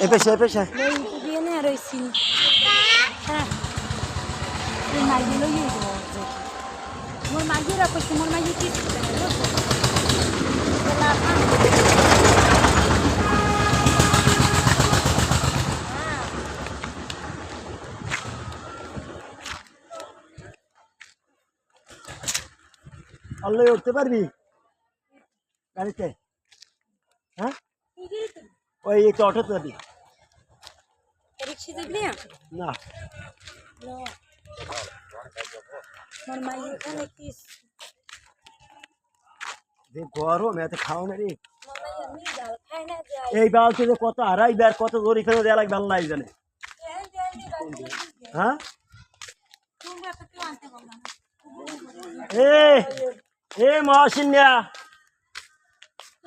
এ পেশা আল্লাহ উঠতে পারবি গাড়িতে? হ্যাঁ, ওই একটু অটোতে যাবি না? যে গরম এত খাও না রে। এই বালতিতে কত হারাই আর কত জরি ফেলে দেওয়া লাগবে আল্লাহ জানে। হ্যাঁ, এ মহাশিন্যা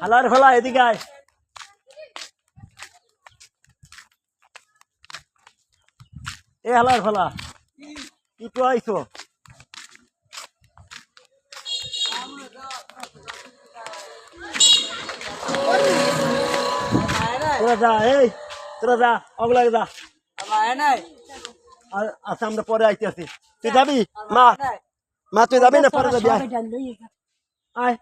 হালার ফেলা এদিকে আয়। এ হালার ফেলা কি তো আইছো? তোরা যা, এই তোরা যা, অগলাগে যা। আচ্ছা আমরা পরে আইতে আছি। তুই যাবি? মা তুই যাবি না? পরে যাবি? আয়